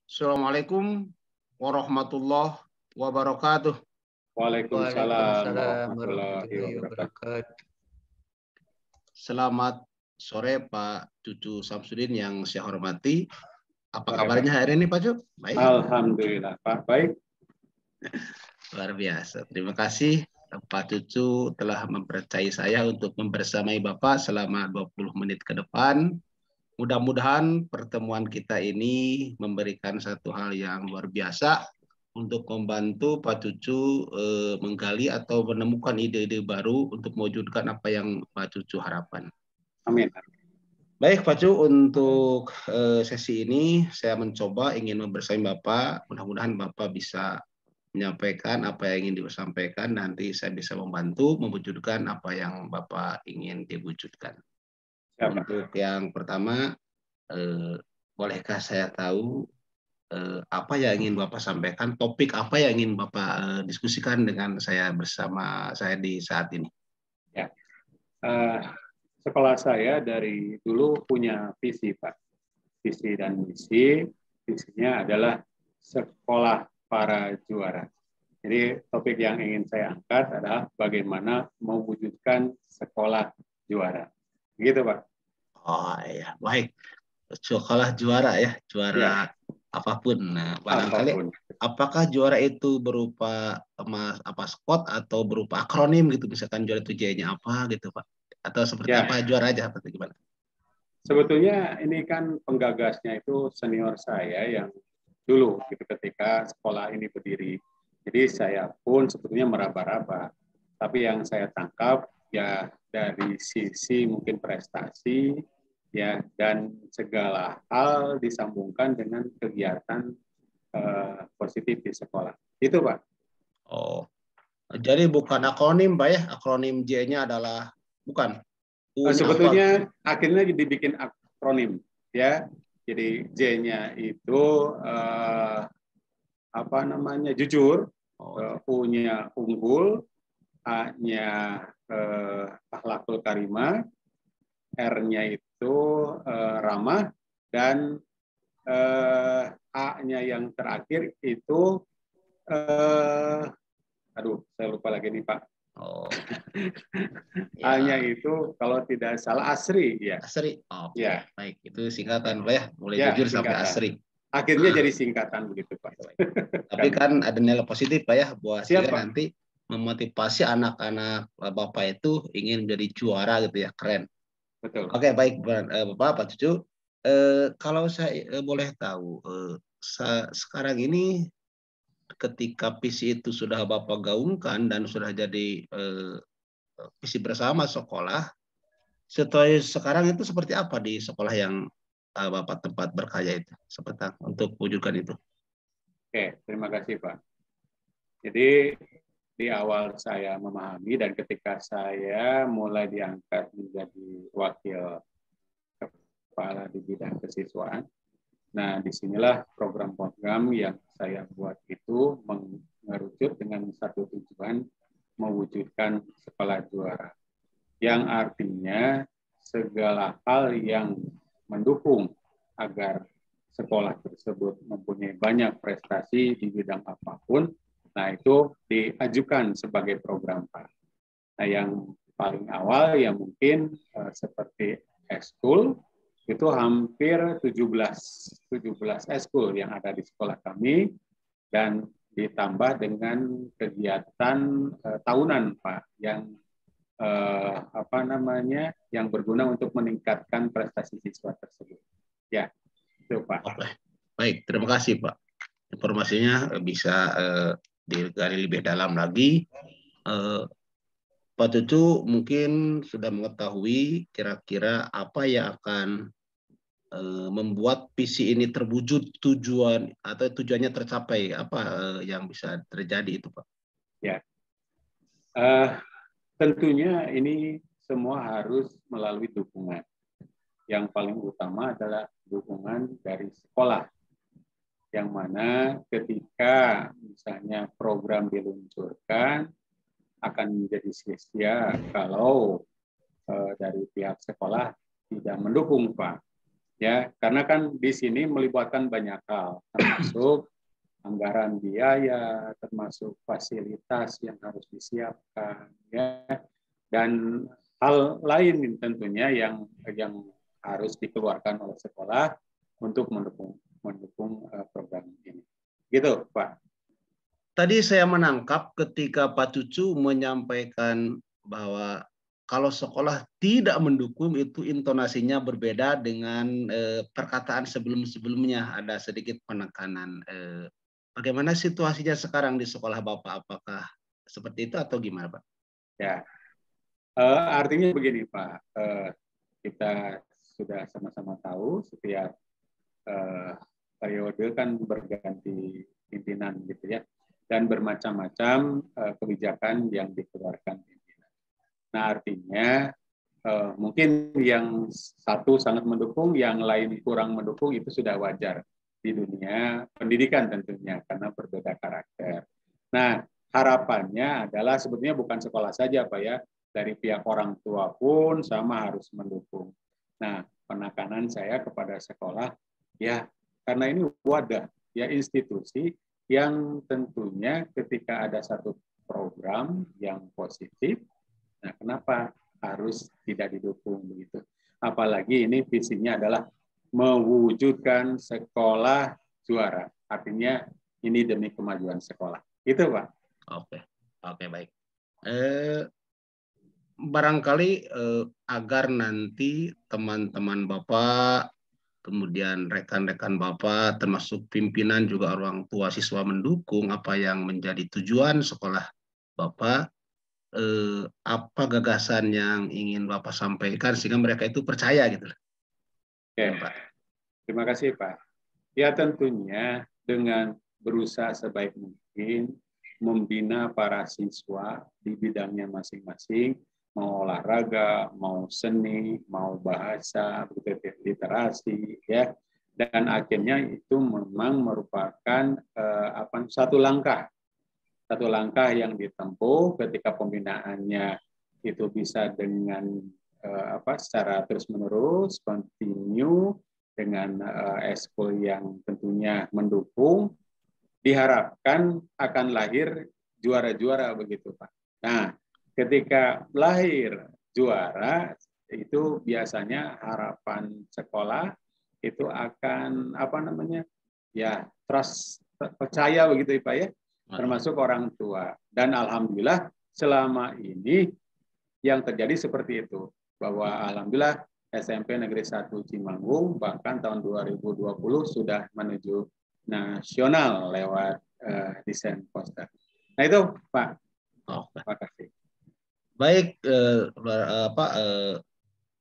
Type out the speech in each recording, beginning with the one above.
Assalamualaikum warahmatullahi wabarakatuh. Waalaikumsalam Waalaikumsalam warahmatullahi warahmatullahi wabarakatuh. wabarakatuh. Selamat sore Pak Cucu Samsudin yang saya hormati. Apa Sore, kabarnya Pak. hari ini Pak Cucu? Baik. Alhamdulillah Pak, baik. Luar biasa. Terima kasih Pak Cucu telah mempercayai saya untuk membersamai Bapak selama 20 menit ke depan. Mudah-mudahan pertemuan kita ini memberikan satu hal yang luar biasa untuk membantu Pak Cucu menggali atau menemukan ide-ide baru untuk mewujudkan apa yang Pak Cucu harapkan. Amin. Baik Pak Cucu, untuk sesi ini saya mencoba ingin membersamai Bapak. Mudah-mudahan Bapak bisa menyampaikan apa yang ingin disampaikan. Nanti saya bisa membantu mewujudkan apa yang Bapak ingin diwujudkan. Untuk yang pertama, bolehkah saya tahu apa yang ingin Bapak sampaikan, topik apa yang ingin Bapak diskusikan dengan saya bersama saya di saat ini? Ya, sekolah saya dari dulu punya visi, Pak. Visi dan misi. Visinya adalah sekolah para juara. Jadi topik yang ingin saya angkat adalah bagaimana mewujudkan sekolah juara. Begitu, Pak. Oh iya, baik. Sekolah juara ya, juara apapun. Nah, barangkali apakah juara itu berupa spot atau berupa akronim gitu, misalkan juara itu J-nya apa gitu Pak? Atau seperti apa juara aja atau gimana? Sebetulnya ini kan penggagasnya itu senior saya yang dulu gitu ketika sekolah ini berdiri. Jadi saya pun sebetulnya meraba-raba. Tapi yang saya tangkap ya dari sisi mungkin prestasi ya dan segala hal disambungkan dengan kegiatan positif di sekolah. Itu Pak. Oh, jadi bukan akronim Pak ya? Akronim J-nya adalah bukan. Sebetulnya akhirnya dibikin akronim ya. Jadi J-nya itu apa namanya jujur, U-nya unggul, A-nya akhlakul karimah, R-nya itu ramah, dan A-nya yang terakhir itu aduh saya lupa lagi nih Pak. Oh. A-nya itu kalau tidak salah Asri ya. Asri. Oh, ya. Baik, itu singkatan Pak ya. Mulai jujur singkatan. sampai Asri. Akhirnya jadi singkatan begitu Pak. Tapi kan ada nilai positif Pak ya buat Siapa? nanti memotivasi anak-anak Bapak itu ingin menjadi juara gitu ya, keren. Betul. Oke, baik Bapak, Pak Cucu. Kalau saya boleh tahu, sekarang ini ketika visi itu sudah Bapak gaungkan dan sudah jadi visi bersama sekolah, setelah sekarang itu seperti apa di sekolah yang Bapak tempat berkarya itu, seperti untuk wujudkan itu? Oke, terima kasih Pak. Jadi di awal saya memahami dan ketika saya mulai diangkat menjadi wakil kepala di bidang kesiswaan, nah disinilah program-program yang saya buat itu mengerucut dengan satu tujuan mewujudkan sekolah juara. Yang artinya segala hal yang mendukung agar sekolah tersebut mempunyai banyak prestasi di bidang apapun, nah itu diajukan sebagai program Pak. Nah yang paling awal ya mungkin seperti eskul, itu hampir 17 eskul yang ada di sekolah kami, dan ditambah dengan kegiatan tahunan Pak yang yang berguna untuk meningkatkan prestasi siswa tersebut. Ya, itu Pak. Oke. Baik, terima kasih Pak. Informasinya bisa digali lebih dalam lagi. Pak Cucu mungkin sudah mengetahui kira-kira apa yang akan membuat visi ini terwujud tujuan atau tujuannya tercapai, apa yang bisa terjadi itu Pak? Ya, tentunya ini semua harus melalui dukungan. Yang paling utama adalah dukungan dari sekolah, yang mana ketika misalnya program diluncurkan akan menjadi sia-sia kalau dari pihak sekolah tidak mendukung Pak. Ya, karena kan di sini melibatkan banyak hal, termasuk anggaran biaya, termasuk fasilitas yang harus disiapkan, ya, dan hal lain tentunya yang harus dikeluarkan oleh sekolah untuk mendukung program ini. Gitu, Pak. Tadi saya menangkap ketika Pak Cucu menyampaikan bahwa kalau sekolah tidak mendukung itu intonasinya berbeda dengan perkataan sebelum-sebelumnya, ada sedikit penekanan. Bagaimana situasinya sekarang di sekolah Bapak? Apakah seperti itu atau gimana, Pak? Ya, artinya begini, Pak. Kita sudah sama-sama tahu setiap periode kan berganti pimpinan gitu ya, dan bermacam-macam kebijakan yang dikeluarkan pimpinan. Nah, artinya mungkin yang satu sangat mendukung, yang lain kurang mendukung, itu sudah wajar di dunia pendidikan tentunya karena berbeda karakter. Nah, harapannya adalah sebetulnya bukan sekolah saja, Pak ya, dari pihak orang tua pun sama harus mendukung. Nah, penekanan saya kepada sekolah, ya karena ini wadah, ya institusi yang tentunya ketika ada satu program yang positif, nah kenapa harus tidak didukung begitu? Apalagi ini visinya adalah mewujudkan sekolah juara. Artinya ini demi kemajuan sekolah. Itu, Pak. Oke, oke baik. Barangkali agar nanti teman-teman Bapak, kemudian rekan-rekan Bapak, termasuk pimpinan juga orang tua siswa mendukung apa yang menjadi tujuan sekolah Bapak, apa gagasan yang ingin Bapak sampaikan sehingga mereka itu percaya gitu. Oke, Ya, Pak. terima kasih, Pak. Ya tentunya dengan berusaha sebaik mungkin membina para siswa di bidangnya masing-masing, mau olahraga, mau seni, mau bahasa, literasi, ya. Dan akhirnya itu memang merupakan satu langkah yang ditempuh ketika pembinaannya itu bisa dengan secara terus-menerus, continue dengan eskul yang tentunya mendukung, diharapkan akan lahir juara-juara begitu, Pak. Nah, ketika lahir juara itu biasanya harapan sekolah itu akan ya trust, percaya begitu Pak ya, termasuk orang tua. Dan alhamdulillah selama ini yang terjadi seperti itu, bahwa alhamdulillah SMP Negeri 1 Cimanggung bahkan tahun 2020 sudah menuju nasional lewat desain poster. Nah itu Pak. Oke. Terima kasih. Baik,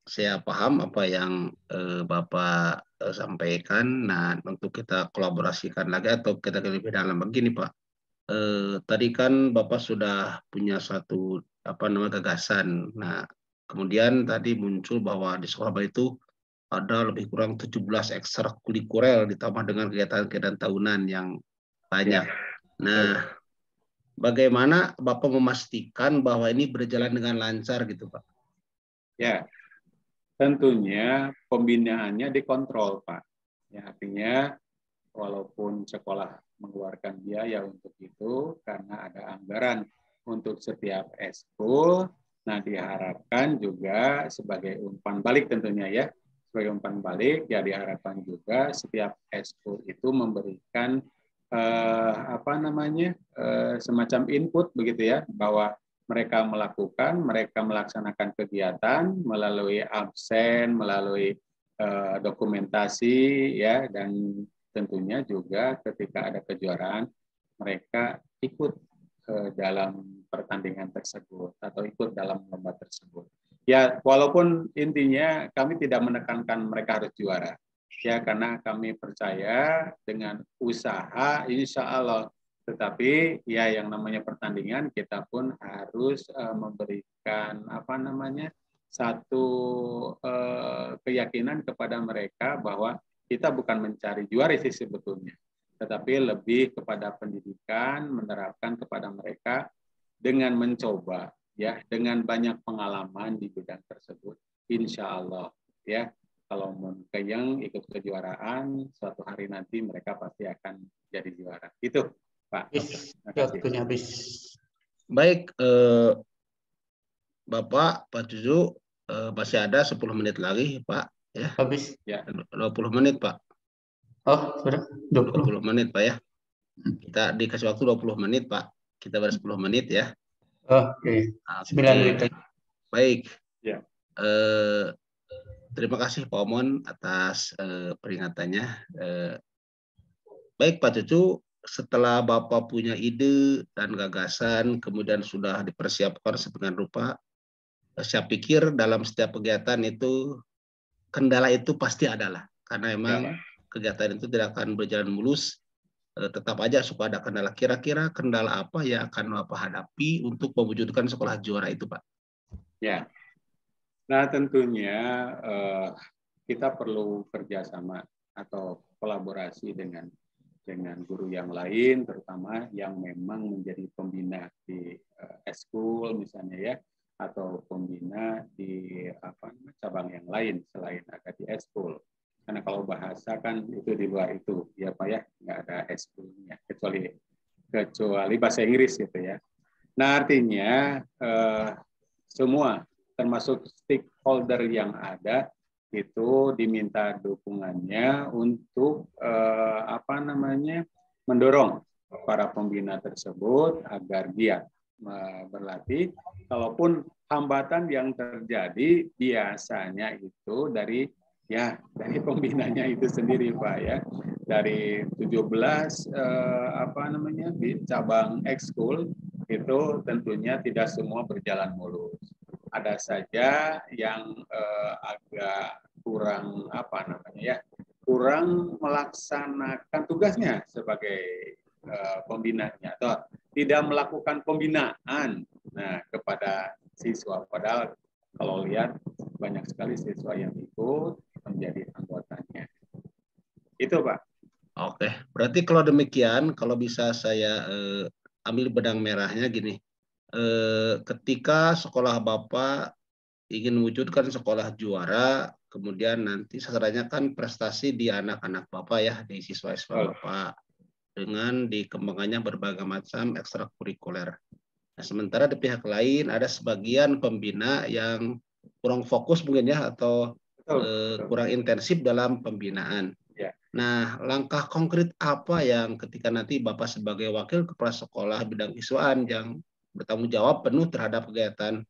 saya paham apa yang Bapak sampaikan. Nah, untuk kita kolaborasikan lagi atau kita lebih dalam begini, Pak. Tadi kan Bapak sudah punya satu gagasan. Nah, kemudian tadi muncul bahwa di sekolah Bapak itu ada lebih kurang 17 ekstrakurikuler ditambah dengan kegiatan-kegiatan tahunan yang banyak. Ya. Nah, bagaimana Bapak memastikan bahwa ini berjalan dengan lancar gitu, Pak? Ya, tentunya pembinaannya dikontrol, Pak. Ya, artinya walaupun sekolah mengeluarkan biaya untuk itu karena ada anggaran untuk setiap eskul, nah diharapkan juga sebagai umpan balik tentunya ya, sebagai umpan balik ya diharapkan juga setiap eskul itu memberikan semacam input begitu ya, bahwa mereka melaksanakan kegiatan melalui absen, melalui dokumentasi ya, dan tentunya juga ketika ada kejuaraan mereka ikut dalam pertandingan tersebut atau ikut dalam lomba tersebut. Ya, walaupun intinya kami tidak menekankan mereka harus juara. Ya, karena kami percaya dengan usaha insya Allah. Tetapi ya yang namanya pertandingan kita pun harus memberikan satu keyakinan kepada mereka bahwa kita bukan mencari juara sih sebetulnya, tetapi lebih kepada pendidikan, menerapkan kepada mereka dengan mencoba, ya, dengan banyak pengalaman di bidang tersebut, insya Allah, ya. kalau yang ikut kejuaraan, suatu hari nanti mereka pasti akan jadi juara. Itu, Pak Dokter. Terima kasih. Waktunya habis. Baik, Bapak, Pak Cucu, masih ada 10 menit lagi, Pak. Ya, Habis. Ya. 20 menit, Pak. Oh, sudah 20. 20 menit, Pak ya. Kita dikasih waktu 20 menit, Pak. Kita baru 10 menit ya. Oke. 9 menit. Baik. Ya. Terima kasih Pak Omon atas peringatannya. Baik Pak Cucu, setelah Bapak punya ide dan gagasan, kemudian sudah dipersiapkan sedemikian rupa, saya pikir dalam setiap kegiatan itu, kendala itu pasti adalah. Karena memang kegiatan itu tidak akan berjalan mulus, tetap aja suka ada kendala. Kira-kira kendala apa yang akan Bapak hadapi untuk mewujudkan sekolah juara itu, Pak? Ya. Nah, tentunya kita perlu kerjasama atau kolaborasi dengan guru yang lain, terutama yang memang menjadi pembina di eskul misalnya ya, atau pembina di cabang yang lain selain ada di eskul. Karena kalau bahasa kan itu di luar itu, ya Pak ya, nggak ada eskulnya kecuali bahasa Inggris gitu ya. Nah artinya semua termasuk stakeholder yang ada itu diminta dukungannya untuk mendorong para pembina tersebut agar giat berlatih. Kalaupun hambatan yang terjadi biasanya itu dari pembinanya itu sendiri Pak ya. Dari 17 di cabang ekskul itu tentunya tidak semua berjalan mulus. Ada saja yang agak kurang kurang melaksanakan tugasnya sebagai pembinanya atau tidak melakukan pembinaan kepada siswa. Padahal kalau lihat banyak sekali siswa yang ikut menjadi anggotanya. Itu Pak. Oke, berarti kalau demikian, kalau bisa saya ambil benang merahnya gini. Ketika sekolah Bapak ingin mewujudkan sekolah juara, kemudian nanti sasarannya kan prestasi di anak-anak Bapak ya, di siswa-siswa Bapak, dengan dikembangkannya berbagai macam ekstrakurikuler. Nah, sementara di pihak lain ada sebagian pembina yang kurang fokus mungkin ya, atau kurang intensif dalam pembinaan. Nah, langkah konkret apa yang ketika nanti Bapak sebagai wakil kepala sekolah bidang siswaan yang bertanggung jawab penuh terhadap kegiatan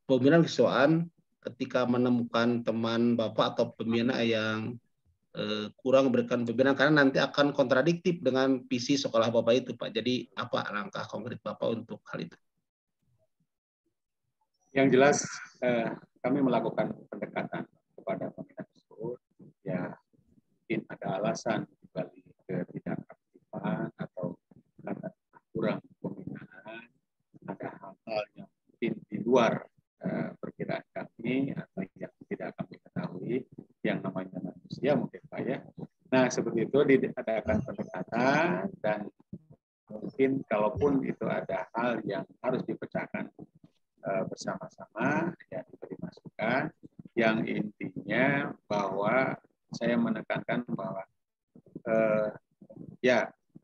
pembinaan siswaan, ketika menemukan teman Bapak atau pembina yang kurang memberikan pembinaan, karena nanti akan kontradiktif dengan visi sekolah Bapak itu, Pak. Jadi apa langkah konkret Bapak untuk hal itu? Yang jelas kami melakukan pendekatan kepada pembina tersebut. Ya, mungkin ada alasan kembali ke tidak aktifan atau karena kurang pembinaan, ada hal-hal yang mungkin di luar perkiraan kami atau yang tidak kami ketahui, yang namanya manusia mungkin Pak ya. Nah seperti itu diadakan pendekatan dan mungkin kalaupun itu ada hal yang harus dipecahkan bersama-sama, ya diberi masukan, yang intinya bahwa saya menekankan bahwa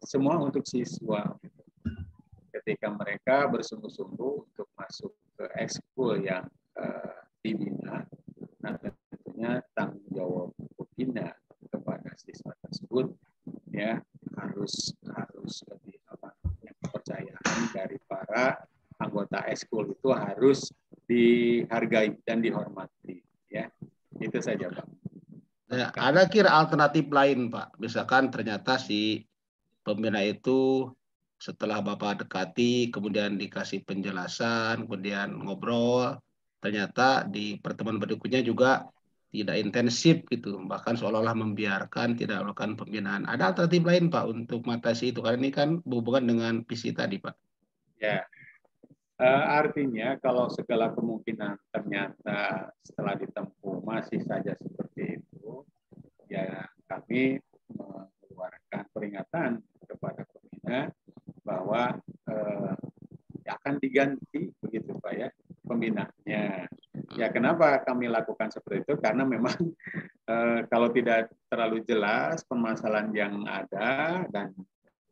semua untuk siswa. Ketika mereka bersungguh-sungguh untuk masuk ke ekskul yang dibina, nah tentunya tanggung jawab pembina kepada siswa tersebut ya harus lebih kepercayaan dari para anggota ekskul itu harus dihargai dan dihormati ya. Itu saja Pak. Nah, ada kira alternatif lain Pak, misalkan ternyata si pembina itu setelah Bapak dekati, kemudian dikasih penjelasan, kemudian ngobrol, ternyata di pertemuan berikutnya juga tidak intensif gitu, bahkan seolah-olah membiarkan tidak melakukan pembinaan. Ada alternatif lain Pak untuk mengatasi itu, karena ini kan berhubungan dengan visi tadi Pak. Ya, artinya kalau segala kemungkinan ternyata setelah ditempuh masih saja seperti itu, ya kami mengeluarkan peringatan kepada pembina bahwa akan diganti begitu Pak ya pembinanya. Ya kenapa Kenapa kami lakukan seperti itu? Karena memang kalau tidak terlalu jelas permasalahan yang ada, dan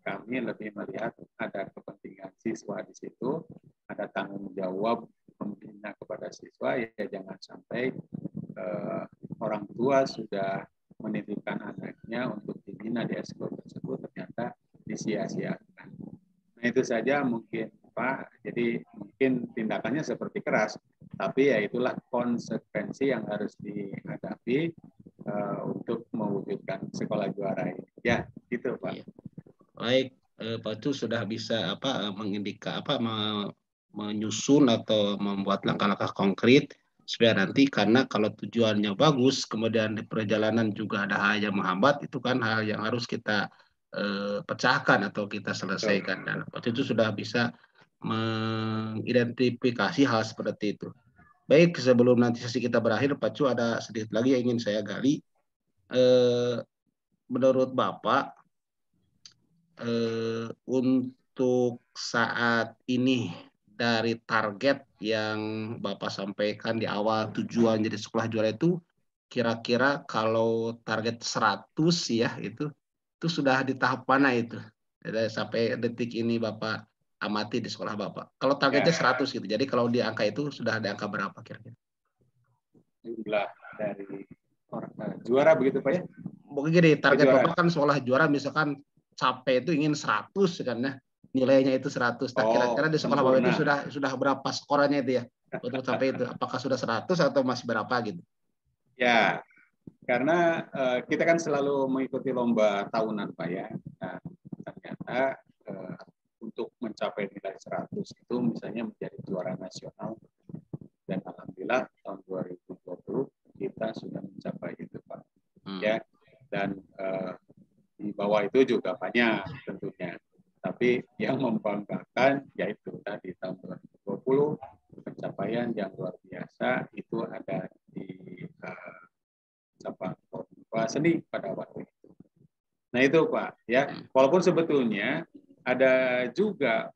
kami lebih melihat ada kepentingan siswa di situ, ada tanggung jawab pembina kepada siswa, ya jangan sampai orang tua sudah menitipkan anaknya untuk dibina di ekskul tersebut ternyata disia-siakan. Nah itu saja mungkin Pak. Jadi mungkin tindakannya seperti keras, tapi ya itulah konsekuensi yang harus dihadapi untuk mewujudkan sekolah juara ini. Ya, gitu Pak. Iya. Baik, Pak Cu sudah bisa menyusun atau membuat langkah-langkah konkret supaya nanti, karena kalau tujuannya bagus, kemudian di perjalanan juga ada hal yang menghambat, itu kan hal yang harus kita pecahkan atau kita selesaikan. Dan Pak Cu sudah bisa mengidentifikasi hal seperti itu. Baik, sebelum nanti sesi kita berakhir, Pak Cu ada sedikit lagi yang ingin saya gali. Menurut Bapak, untuk saat ini dari target yang Bapak sampaikan di awal, tujuan jadi sekolah juara itu, kira-kira kalau target 100 ya, itu sudah di tahap mana itu? Sampai detik ini Bapak amati di sekolah Bapak. Kalau targetnya 100 gitu, jadi kalau di angka itu sudah ada angka berapa kira-kira? Jumlah dari juara begitu Pak ya? Mungkin gini, target Bapak kan sekolah juara misalkan sampai itu ingin 100 kan ya, nilainya itu 100. Nah, kira-kira di sekolah Bapak itu sudah berapa skornya itu ya untuk sampai itu? Apakah sudah 100 atau masih berapa gitu? Ya, karena kita kan selalu mengikuti lomba tahunan Pak ya. Nah, ternyata untuk mencapai nilai 100 itu misalnya menjadi juara nasional, dan alhamdulillah tahun 2020 kita sudah mencapai itu Pak. Ya, dan di bawah itu juga banyak tentunya. Tapi yang membanggakan yaitu tadi tahun 2020 pencapaian yang luar biasa itu ada di cabang lomba seni pada waktu itu. Nah itu Pak ya, walaupun sebetulnya ada juga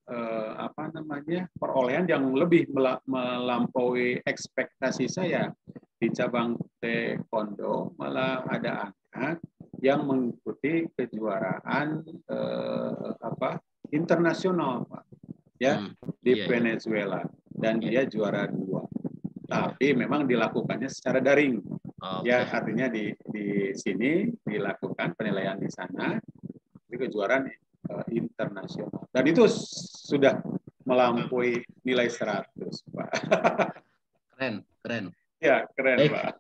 perolehan yang lebih melampaui ekspektasi saya. Di cabang taekwondo malah ada anak yang mengikuti kejuaraan internasional Pak ya, di Venezuela, dan dia juara 2. Tapi memang dilakukannya secara daring. Ya, artinya di sini dilakukan penilaian di sana, di kejuaraan internasional. Dan itu sudah melampaui nilai 100, Pak. Keren. Ya, keren, baik, Pak.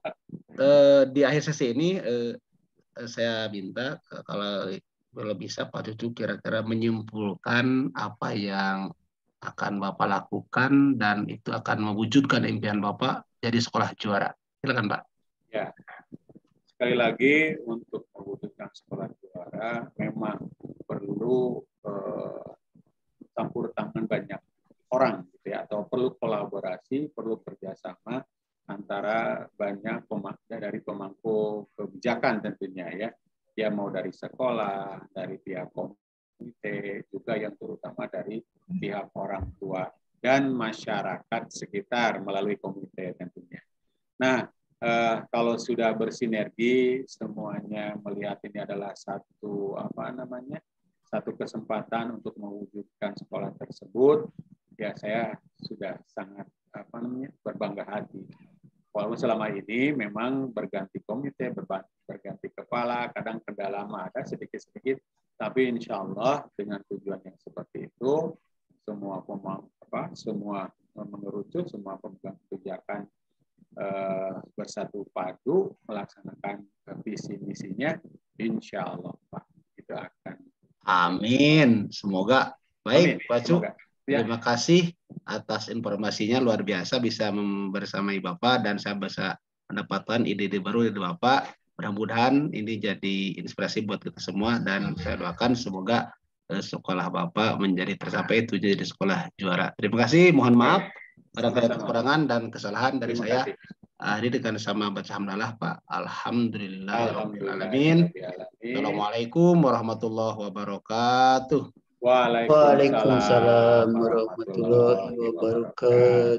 Di akhir sesi ini saya minta kalau bisa Pak Cucu kira-kira menyimpulkan apa yang akan Bapak lakukan dan itu akan mewujudkan impian Bapak jadi sekolah juara. Silakan Pak. Ya, sekali lagi untuk mewujudkan sekolah juara memang perlu campur tangan banyak orang gitu ya, atau perlu kolaborasi, perlu kerjasama antara banyak dari pemangku kebijakan tentunya ya mau dari sekolah, dari pihak komite, juga yang terutama dari pihak orang tua dan masyarakat sekitar melalui komite tentunya. Nah, kalau sudah bersinergi semuanya melihat ini adalah satu kesempatan untuk mewujudkan sekolah tersebut, ya saya sudah sangat berbangga hati. Walaupun selama ini memang berganti komite, berganti kepala, kadang kendala ada sedikit-sedikit, tapi insya Allah dengan tujuan yang seperti itu, semua mengerucut, semua pemegang kebijakan bersatu padu melaksanakan visi misinya, insya Allah Pak, itu akan. Amin. Semoga. Baik, Pak Cuk. Terima kasih atas informasinya, luar biasa bisa bersamai Bapak dan saya bisa mendapatkan ide-ide baru dari Bapak. Mudah-mudahan ini jadi inspirasi buat kita semua dan saya doakan semoga sekolah Bapak menjadi tercapai itu jadi sekolah juara. Terima kasih, mohon maaf ada kekurangan dan kesalahan dari saya. Akhirnya dengan sama baca hamdalah Pak. Alhamdulillahirrahmanirrahim. Assalamualaikum warahmatullahi wabarakatuh. Waalaikumsalam warahmatullahi wabarakatuh.